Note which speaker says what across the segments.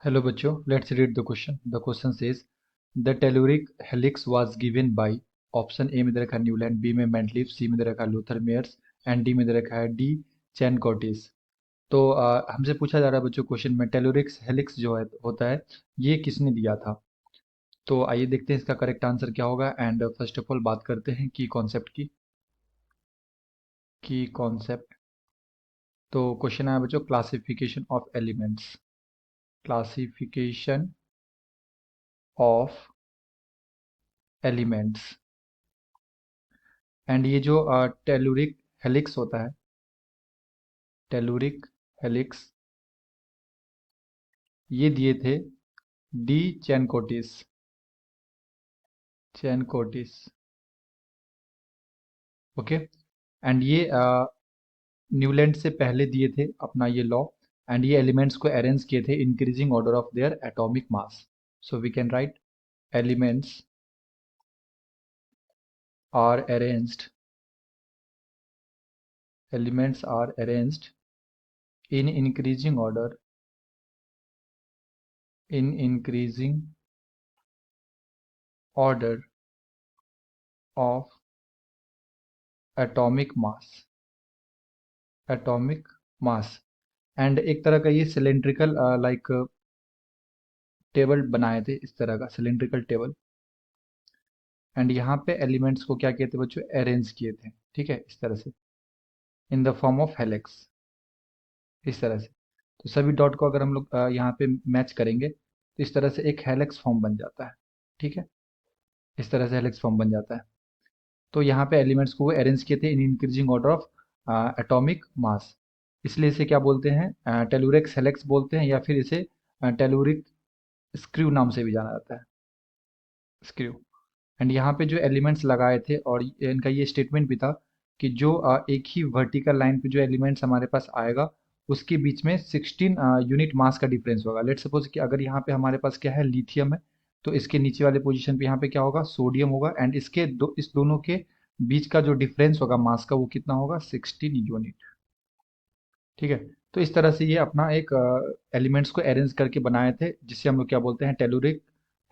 Speaker 1: Hello बच्चों, let's read the question. The question says the telluric helix was given by option A में दे रखा है Newland, B में Mendeleev, सी में दे रखा है लूथर मेयर्स एंड डी में दे रखा है डी चैन कॉटिस। तो हमसे पूछा जा रहा है बच्चों क्वेश्चन में टेलुरिक हेलिक्स जो है होता है ये किसने दिया था। तो आइए देखते हैं इसका करेक्ट आंसर क्या होगा। एंड फर्स्ट ऑफ ऑल बात करते हैं की कॉन्सेप्ट। तो क्वेश्चन आया बच्चों classification of elements, classification of elements. And ये जो टेलुरिक हेलिक्स होता है, टेलुरिक हेलिक्स ये दिए थे de Chancourtois, Chancourtois. Okay. And ये न्यूलैंड से पहले दिए थे अपना ये लॉ। एंड ये एलिमेंट्स को अरेंज किए थे increasing order of their atomic mass. So we can write elements are arranged, elements are arranged in increasing order, in increasing order of atomic mass, atomic mass. And एक तरह का ये cylindrical like table बनाए थे, इस तरह का cylindrical table. And यहाँ पे एलिमेंट्स को क्या किए थे बच्चों, अरेंज किए थे, ठीक है, इस तरह से in the form of helix, इस तरह से। तो सभी डॉट को अगर हम लोग यहाँ पे मैच करेंगे तो इस तरह से एक हेलिक्स फॉर्म बन जाता है, ठीक है, इस तरह से हेलिक्स फॉर्म बन जाता है। तो यहाँ पे एलिमेंट्स को वो अरेंज किए थे इन इंक्रीजिंग ऑर्डर ऑफ एटॉमिक मास, इसलिए इसे क्या बोलते हैं, टेलुरिक हेलिक्स बोलते हैं, या फिर इसे टेलुरिक स्क्रू नाम से भी जाना जाता है, स्क्रू। एंड यहाँ पे जो एलिमेंट्स लगाए थे और इनका ये स्टेटमेंट भी था कि जो एक ही वर्टिकल लाइन पे जो एलिमेंट्स हमारे पास आएगा उसके बीच में 16 यूनिट मास का डिफरेंस होगा। लेट्स सपोज कि अगर यहाँ पे हमारे पास क्या है, लिथियम है, तो इसके नीचे वाले पोजीशन पे यहाँ पे क्या होगा, सोडियम होगा। एंड इस दोनों के बीच का जो डिफरेंस होगा मास का वो कितना होगा, 16 यूनिट, ठीक है। तो इस तरह से ये अपना एक एलिमेंट्स को अरेंज करके बनाए थे, जिससे हम लोग क्या बोलते हैं, टेलुरिक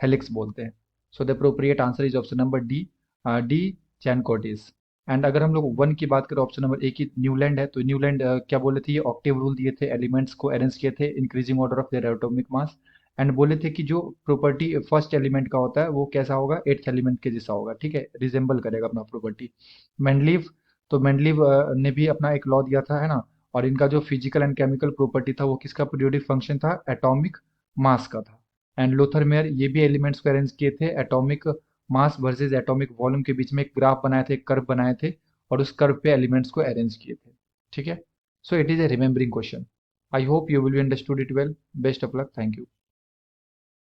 Speaker 1: हेलिक्स बोलते हैं। So the appropriate answer is option number D, D चैनकोटिस। एंड अगर हम लोग वन की बात करें, ऑप्शन नंबर ए की न्यूलैंड है, तो न्यूलैंड क्या बोले थे, ये ऑक्टेव रूल दिए थे, एलिमेंट्स को अरेंज किए थे increasing order of their atomic mass. And बोले थे कि जो प्रॉपर्टी फर्स्ट एलिमेंट का होता है वो कैसा होगा, एट्थ एलिमेंट के जैसा होगा, ठीक है, रिजेंबल करेगा अपना प्रॉपर्टी। मेंडलीव, तो मेंडलीव ने भी अपना एक लॉ दिया था, है ना। और इनका जो फिजिकल एंड केमिकल प्रॉपर्टी था वो किसका पीरियोडिक फंक्शन था, एटॉमिक मास का था। एंड लोथर मेयर ये भी एलिमेंट्स को अरेंज किए थे atomic mass versus atomic volume के बीच में एक ग्राफ बनाए थे, एक कर्व बनाए थे, और उस कर्व पे एलिमेंट्स को अरेंज किए थे, ठीक है। So it is a remembering question. I hope you will be understood it well. Best of luck, thank you.